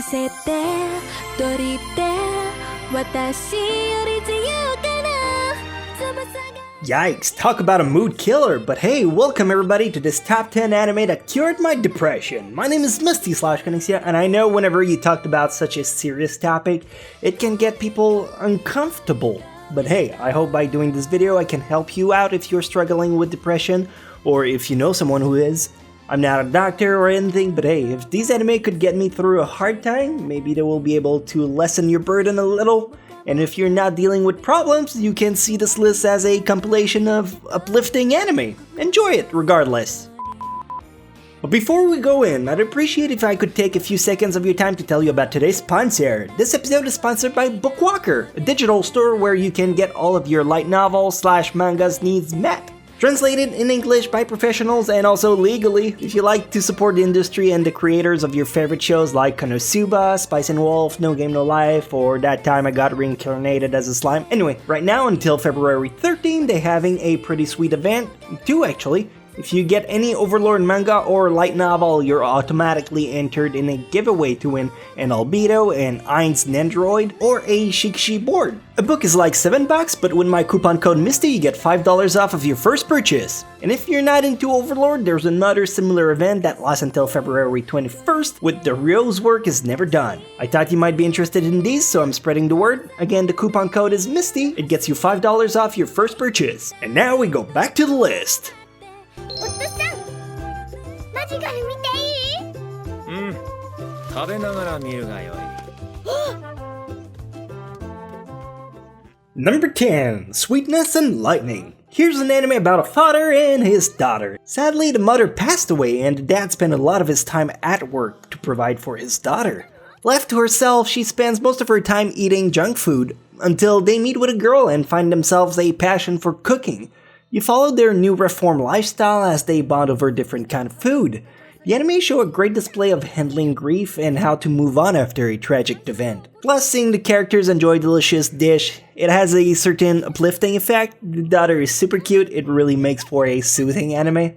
せて取りて私より自由かな翼が Yikes, talk about a mood killer, but hey, welcome everybody to this top 10 anime that cured my depression. My name is Misty /Chronexia, and I know whenever you talked about such a serious topic, it can get people uncomfortable. But hey, I hope by doing this video I can help you out if you're struggling with depression, or if you know someone who is. I'm not a doctor or anything, but hey, if these anime could get me through a hard time, maybe they will be able to lessen your burden a little. And if you're not dealing with problems, you can see this list as a compilation of uplifting anime. Enjoy it regardless. But before we go in, I'd appreciate if I could take a few seconds of your time to tell you about today's sponsor. This episode is sponsored by Bookwalker, a digital store where you can get all of your light novel / manga's needs met. Translated in English by professionals and also legally. If you like to support the industry and the creators of your favorite shows like Konosuba, Spice and Wolf, No Game No Life, or That Time I Got Reincarnated as a Slime. Anyway, right now until February 13, they're having a pretty sweet event, two actually. If you get any Overlord manga or light novel, you're automatically entered in a giveaway to win an Albedo, an Ainz Nendroid, or a Shikshi board. A book is like $7, but with my coupon code MISTY you get $5 off of your first purchase. And if you're not into Overlord, there's another similar event that lasts until February 21st with The Ryo's Work Is Never Done. I thought you might be interested in these, so I'm spreading the word. Again, the coupon code is MISTY. It gets you $5 off your first purchase. And now we go back to the list. おっとさんマジカル見ていい？うん食べながら見るがよい Number 10, Sweetness and Lightning. Here's an anime about a father and his daughter. Sadly, the mother passed away and the dad spent a lot of his time at work to provide for his daughter. Left to herself, she spends most of her time eating junk food until they meet with a girl and find themselves a passion for cooking. You follow their new reform lifestyle as they bond over different kind of food. The anime show a great display of handling grief and how to move on after a tragic event. Plus, seeing the characters enjoy a delicious dish, it has a certain uplifting effect. The daughter is super cute, it really makes for a soothing anime. ママ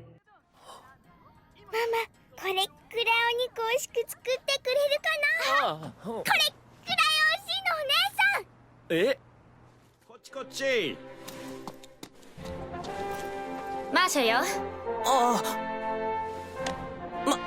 これくらいお肉美味しく作ってくれるかな？これくらい美味しいのお姉さん。えこっちこっちマーシャよ。ああ、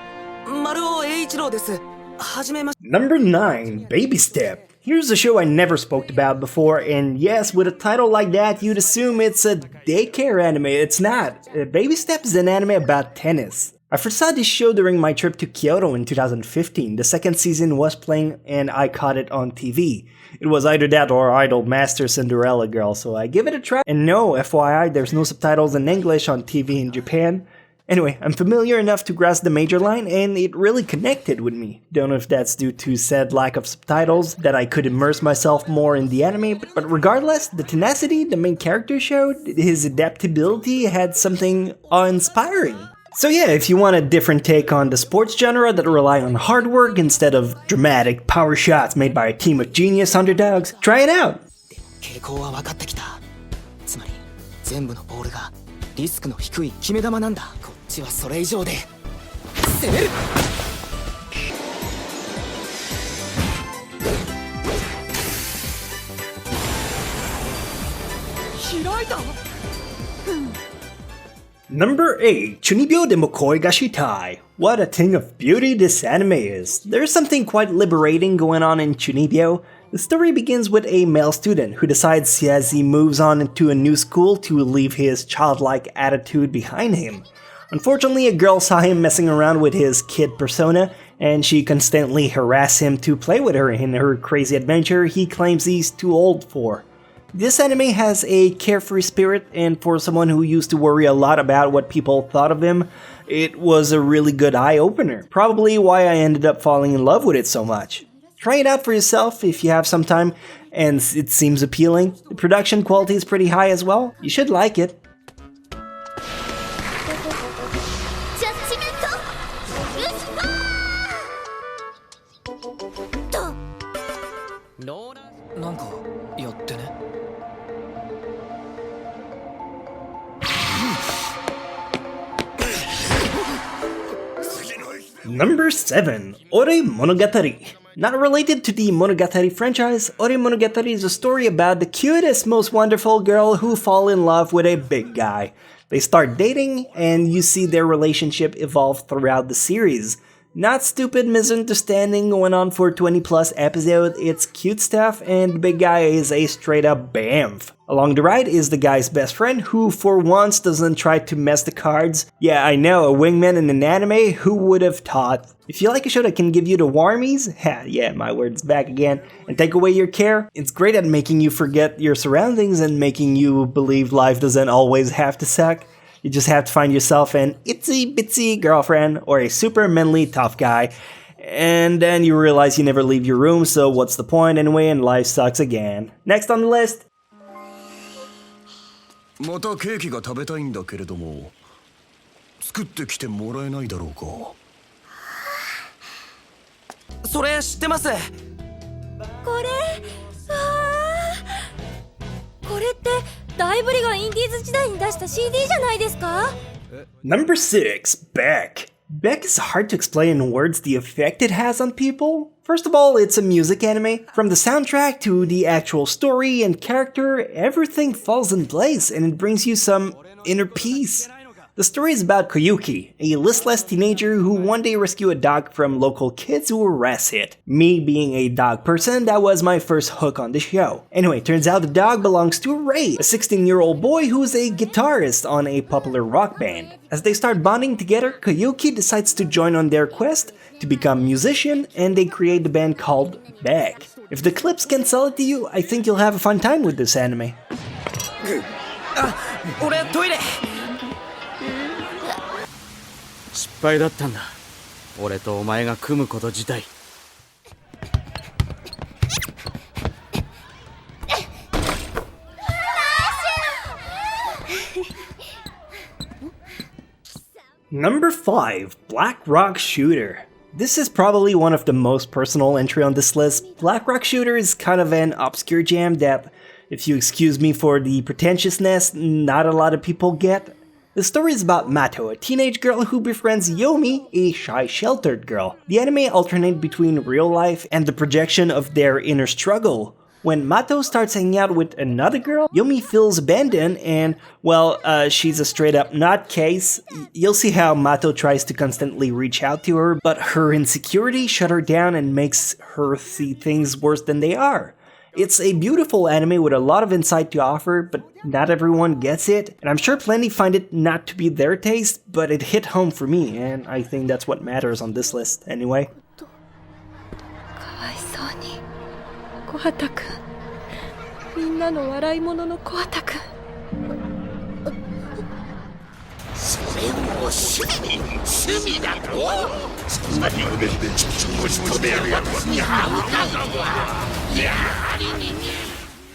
丸尾栄一郎です。はじめまして。 Number 9, Baby Step. Here's a show I never spoke about before, and yes, with a title like that, you'd assume it's a daycare anime. It's not. Baby Step is an anime about tennis. I first saw this show during my trip to Kyoto in 2015. The second season was playing, and I caught it on TV. It was either that or Idol Master Cinderella Girl, so I give it a try. And no, FYI, there's no subtitles in English on TV in Japan. Anyway, I'm familiar enough to grasp the major line, and it really connected with me. Don't know if that's due to said lack of subtitles, that I could immerse myself more in the anime, but regardless, the tenacity the main character showed, his adaptability had something awe-inspiring. So yeah, if you want a different take on the sports genre that rely on hard work instead of dramatic power shots made by a team of genius underdogs, try it out! 傾向は分かってきた。つまり全部のボールがリスクの低い決め球なんだ。こっちはそれ以上で攻める。開いた。Number 8, Chunibyo de Mokoi ga Shitai. What a thing of beauty this anime is. There's something quite liberating going on in Chunibyo. The story begins with a male student who decides as he moves on into a new school to leave his childlike attitude behind him. Unfortunately, a girl saw him messing around with his kid persona, and she constantly harasses him to play with her in her crazy adventure he claims he's too old for. This anime has a carefree spirit, and for someone who used to worry a lot about what people thought of him, it was a really good eye-opener. Probably why I ended up falling in love with it so much. Try it out for yourself if you have some time, and it seems appealing. The production quality is pretty high as well. You should like it. Number 7, Ore Monogatari. Not related to the Monogatari franchise, Ore Monogatari is a story about the cutest, most wonderful girl who fall in love with a big guy. They start dating, and you see their relationship evolve throughout the series. Not stupid misunderstanding going on for 20 plus episodes, it's cute stuff, and the big guy is a straight up bamf. Along the ride is the guy's best friend, who for once doesn't try to mess the cards. Yeah, I know, a wingman in an anime, who would have thought? If you like a show that can give you the warmies, yeah, my word's back again, and take away your care, it's great at making you forget your surroundings and making you believe life doesn't always have to suck. You just have to find yourself an itsy bitsy girlfriend or a super manly tough guy, and then you realize you never leave your room, so what's the point anyway, and life sucks again. Next on the list. またケーキが食べたいんだけれども、作ってきてもらえないだろうか。それ知ってます。これこれって大ブリがインディーズ時代に出した CD じゃないですか？ Number 6, Beck. Beck is hard to explain in words the effect it has on people. First of all, it's a music anime. From the soundtrack to the actual story and character, everything falls in place and it brings you some inner peace. The story is about Koyuki, a listless teenager who one day rescued a dog from local kids who harass it. Me being a dog person, that was my first hook on the show. Anyway, turns out the dog belongs to Ray, a 16-year-old boy who's a guitarist on a popular rock band. As they start bonding together, Koyuki decides to join on their quest to become a musician, and they create the band called Beck. If the clips can sell it to you, I think you'll have a fun time with this anime. 俺トイレ。失敗だったんだ。俺とお前が組むこと自体。Number 5, Black Rock Shooter. This is probably one of the most personal entry on this list. Black Rock Shooter is kind of an obscure jam that, if you excuse me for the pretentiousness, not a lot of people get. The story is about Mato, a teenage girl who befriends Yomi, a shy, sheltered girl. The anime alternate between real life and the projection of their inner struggle. When Mato starts hanging out with another girl, Yomi feels abandoned and, well, she's a straight-up nutcase. You'll see how Mato tries to constantly reach out to her, but her insecurity shut her down and makes her see things worse than they are. It's a beautiful anime with a lot of insight to offer, but not everyone gets it, and I'm sure plenty find it not to be their taste, but it hit home for me, and I think that's what matters on this list anyway. かわいそうに小畑くん、みんなの笑い者の小畑くん。それを趣味だとそんなに腕でちょっとでやるやつに歯向かうのはやはり人間。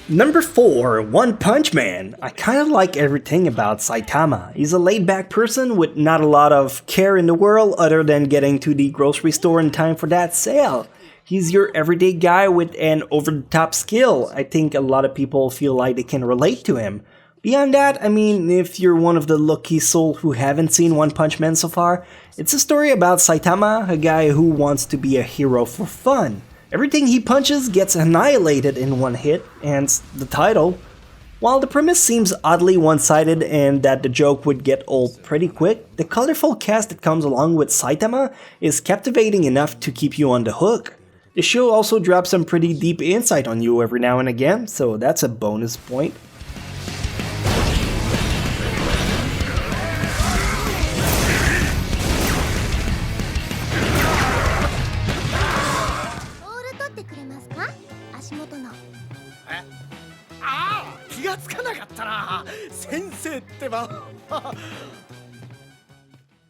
Number 4, One Punch Man. I kinda like everything about Saitama. He's a laid-back person with not a lot of care in the world other than getting to the grocery store in time for that sale. He's your everyday guy with an over-the-top skill. I think a lot of people feel like they can relate to him. Beyond that, I mean, if you're one of the lucky souls who haven't seen One Punch Man so far, it's a story about Saitama, a guy who wants to be a hero for fun. Everything he punches gets annihilated in one hit, hence the title. While the premise seems oddly one-sided and that the joke would get old pretty quick, the colorful cast that comes along with Saitama is captivating enough to keep you on the hook. The show also drops some pretty deep insight on you every now and again, so that's a bonus point.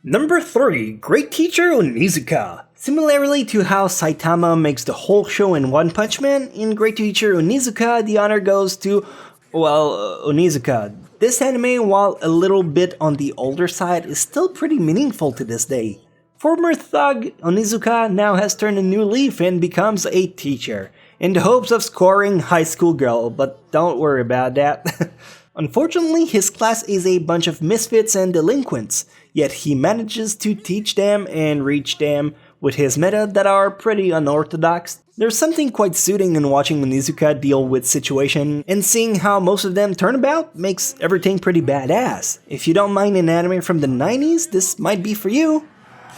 Number 3, Great Teacher Onizuka. Similarly to how Saitama makes the whole show in One Punch Man, in Great Teacher Onizuka, the honor goes to, well, Onizuka. This anime, while a little bit on the older side, is still pretty meaningful to this day. Former thug Onizuka now has turned a new leaf and becomes a teacher, in the hopes of scoring high school girl, but don't worry about that. Unfortunately, his class is a bunch of misfits and delinquents, yet he manages to teach them and reach them with his meta that are pretty unorthodox. There's something quite soothing in watching Onizuka deal with situation, and seeing how most of them turn about makes everything pretty badass. If you don't mind an anime from the 90s, this might be for you.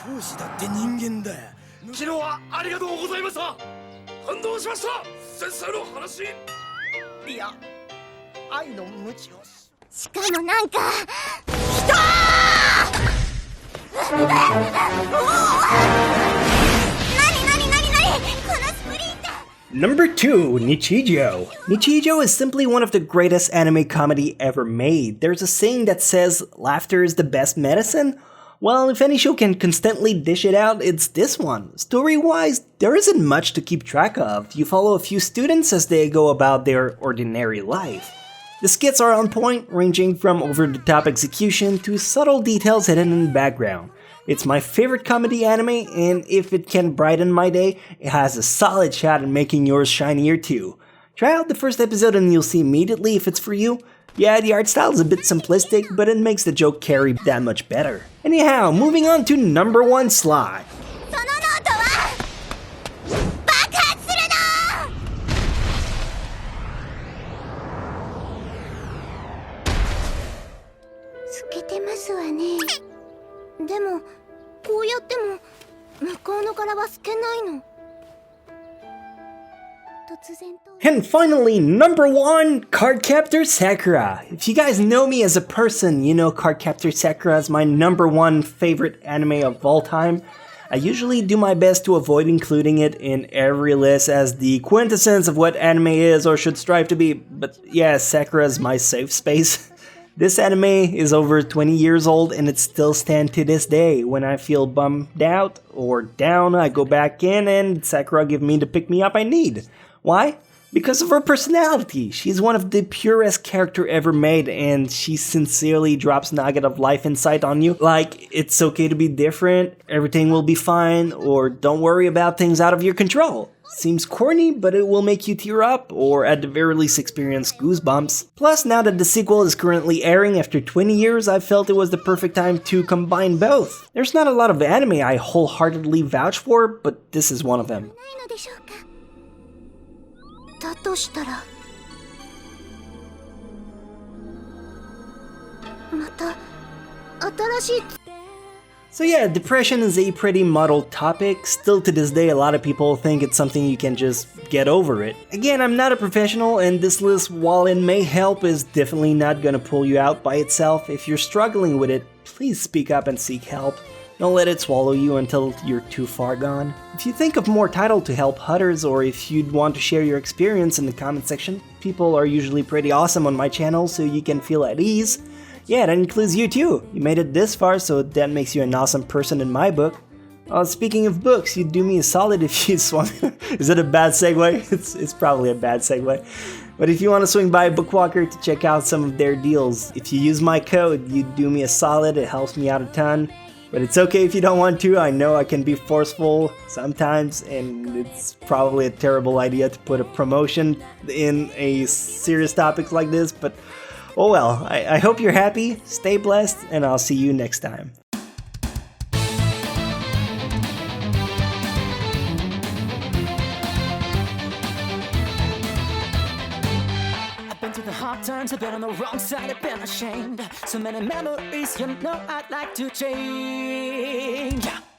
教師だって人間だ。昨日はありがとうございました。感動しました。先生の話。いや、愛の無知を。しかもなんかNumber 2, Nichijou. Nichijou is simply one of the greatest anime comedy ever made. There's a saying that says, laughter is the best medicine. Well, if any show can constantly dish it out, it's this one. Story-wise, there isn't much to keep track of. You follow a few students as they go about their ordinary life. The skits are on point, ranging from over-the-top execution to subtle details hidden in the background. It's my favorite comedy anime, and if it can brighten my day, it has a solid shot at making yours shinier too. Try out the first episode and you'll see immediately if it's for you. Yeah, the art style is a bit simplistic, but it makes the joke carry that much better. Anyhow, moving on to number 1 slot. And finally, number 1, Cardcaptor Sakura. If you guys know me as a person, you know Cardcaptor Sakura is my number 1 favorite anime of all time. I usually do my best to avoid including it in every list as the quintessence of what anime is or should strive to be, but yeah, Sakura is my safe space. This anime is over 20 years old and it still stands to this day. When I feel bummed out or down, I go back in and Sakura gives me the pick-me-up I need. Why? Because of her personality. She's one of the purest character ever made, and she sincerely drops nugget of life insight on you. Like, it's okay to be different, everything will be fine, or don't worry about things out of your control. Seems corny, but it will make you tear up, or at the very least experience goosebumps. Plus, now that the sequel is currently airing after 20 years, I felt it was the perfect time to combine both. There's not a lot of anime I wholeheartedly vouch for, but this is one of them. So yeah, depression is a pretty muddled topic. Still to this day, a lot of people think it's something you can just get over it. Again, I'm not a professional, and this list, while it may help, is definitely not gonna pull you out by itself. If you're struggling with it, please speak up and seek help. Don't let it swallow you until you're too far gone. If you think of more title to help others, or if you'd want to share your experience in the comment section, people are usually pretty awesome on my channel, so you can feel at ease. Yeah, that includes you too. You made it this far, so that makes you an awesome person in my book. Speaking of books, you'd do me a solid if you swung... Is it a bad segue? It's probably a bad segue. But if you want to swing by Bookwalker to check out some of their deals, if you use my code, you'd do me a solid, it helps me out a ton. But it's okay if you don't want to. I know I can be forceful sometimes, and it's probably a terrible idea to put a promotion in a serious topic like this, but oh well. I hope you're happy, stay blessed, and I'll see you next time. Hard times, I've been on the wrong side, I've been ashamed. So many memories, you know I'd like to change.